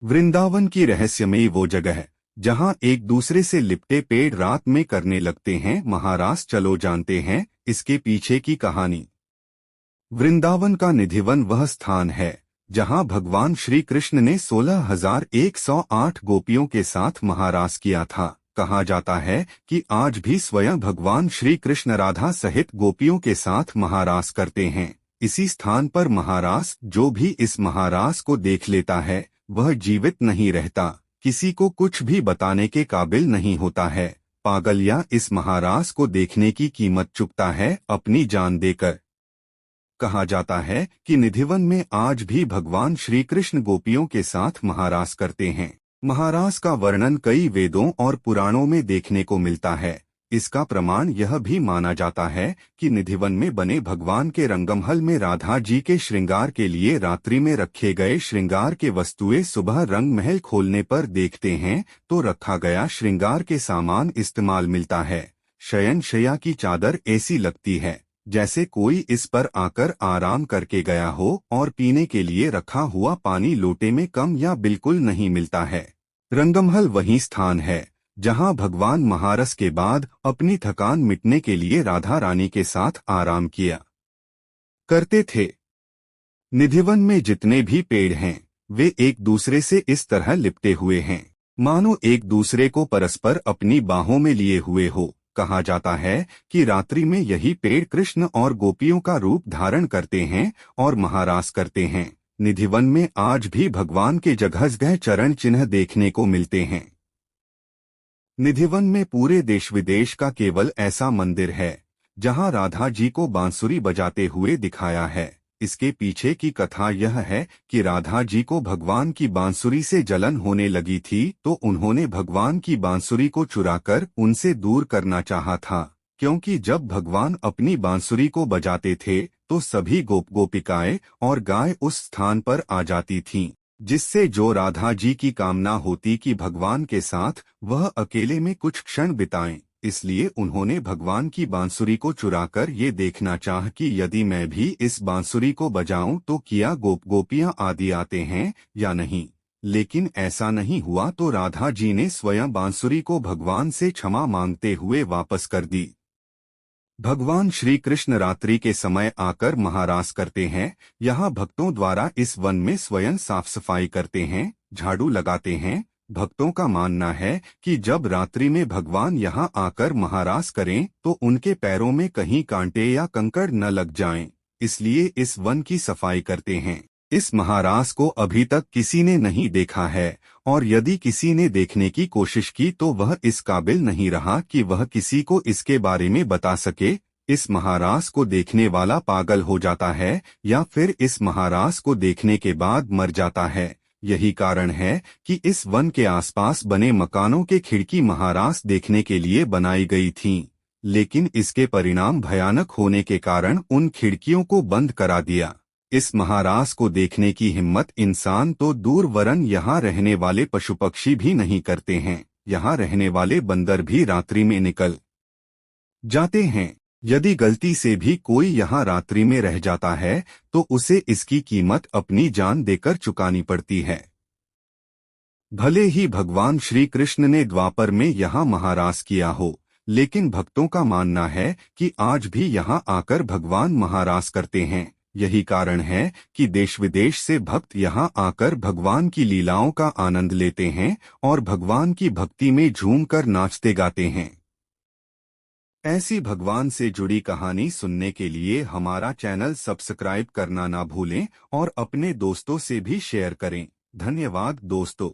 वृंदावन की रहस्यमयी वो जगह है जहाँ एक दूसरे से लिपटे पेड़ रात में करने लगते हैं महारास। चलो जानते हैं इसके पीछे की कहानी। वृंदावन का निधिवन वह स्थान है जहाँ भगवान श्री कृष्ण ने 16,108 गोपियों के साथ महारास किया था। कहा जाता है कि आज भी स्वयं भगवान श्री कृष्ण राधा सहित गोपियों के साथ महारास करते हैं। इसी स्थान पर महारास, जो भी इस महारास को देख लेता है वह जीवित नहीं रहता, किसी को कुछ भी बताने के काबिल नहीं होता है। पागल या इस महारास को देखने की कीमत चुकता है अपनी जान देकर। कहा जाता है कि निधिवन में आज भी भगवान श्री कृष्ण गोपियों के साथ महारास करते हैं। महारास का वर्णन कई वेदों और पुराणों में देखने को मिलता है। इसका प्रमाण यह भी माना जाता है कि निधिवन में बने भगवान के रंगमहल में राधा जी के श्रृंगार के लिए रात्रि में रखे गए श्रृंगार के वस्तुएं सुबह रंग महल खोलने पर देखते हैं तो रखा गया श्रृंगार के सामान इस्तेमाल मिलता है। शयन शैया की चादर ऐसी लगती है जैसे कोई इस पर आकर आराम करके गया हो, और पीने के लिए रखा हुआ पानी लोटे में कम या बिल्कुल नहीं मिलता है। रंगमहल वही स्थान है जहां भगवान महारस के बाद अपनी थकान मिटने के लिए राधा रानी के साथ आराम किया करते थे। निधिवन में जितने भी पेड़ हैं वे एक दूसरे से इस तरह लिपटे हुए हैं मानो एक दूसरे को परस्पर अपनी बाहों में लिए हुए हो। कहा जाता है कि रात्रि में यही पेड़ कृष्ण और गोपियों का रूप धारण करते हैं और महारास करते हैं। निधिवन में आज भी भगवान के जगह चरण चिन्ह देखने को मिलते हैं। निधिवन में पूरे देश विदेश का केवल ऐसा मंदिर है जहां राधा जी को बांसुरी बजाते हुए दिखाया है। इसके पीछे की कथा यह है कि राधा जी को भगवान की बांसुरी से जलन होने लगी थी तो उन्होंने भगवान की बांसुरी को चुराकर उनसे दूर करना चाहा था, क्योंकि जब भगवान अपनी बांसुरी को बजाते थे तो सभी गोपिकाएं और गाय उस स्थान पर आ जाती थीं, जिससे जो राधा जी की कामना होती कि भगवान के साथ वह अकेले में कुछ क्षण बिताएं। इसलिए उन्होंने भगवान की बांसुरी को चुराकर ये देखना चाह कि यदि मैं भी इस बांसुरी को बजाऊं तो क्या गोपियां आदि आते हैं या नहीं। लेकिन ऐसा नहीं हुआ तो राधा जी ने स्वयं बांसुरी को भगवान से क्षमा मांगते हुए वापस कर दी। भगवान श्री कृष्ण रात्रि के समय आकर महारास करते हैं। यहाँ भक्तों द्वारा इस वन में स्वयं साफ सफाई करते हैं, झाड़ू लगाते हैं। भक्तों का मानना है कि जब रात्रि में भगवान यहाँ आकर महारास करें तो उनके पैरों में कहीं कांटे या कंकड़ न लग जाएं, इसलिए इस वन की सफाई करते हैं। इस महारास को अभी तक किसी ने नहीं देखा है, और यदि किसी ने देखने की कोशिश की तो वह इस काबिल नहीं रहा कि वह किसी को इसके बारे में बता सके। इस महारास को देखने वाला पागल हो जाता है या फिर इस महारास को देखने के बाद मर जाता है। यही कारण है कि इस वन के आसपास बने मकानों के खिड़की महारास देखने के लिए बनाई गई थीं, लेकिन इसके परिणाम भयानक होने के कारण उन खिड़कियों को बंद करा दिया। इस महारास को देखने की हिम्मत इंसान तो दूर वरन यहाँ रहने वाले पशु पक्षी भी नहीं करते हैं। यहाँ रहने वाले बंदर भी रात्रि में निकल जाते हैं। यदि गलती से भी कोई यहाँ रात्रि में रह जाता है तो उसे इसकी कीमत अपनी जान देकर चुकानी पड़ती है। भले ही भगवान श्री कृष्ण ने द्वापर में यहाँ महारास किया हो, लेकिन भक्तों का मानना है कि आज भी यहाँ आकर भगवान महारास करते हैं। यही कारण है कि देश विदेश से भक्त यहाँ आकर भगवान की लीलाओं का आनंद लेते हैं और भगवान की भक्ति में झूमकर नाचते गाते हैं। ऐसी भगवान से जुड़ी कहानी सुनने के लिए हमारा चैनल सब्सक्राइब करना ना भूलें और अपने दोस्तों से भी शेयर करें। धन्यवाद दोस्तों।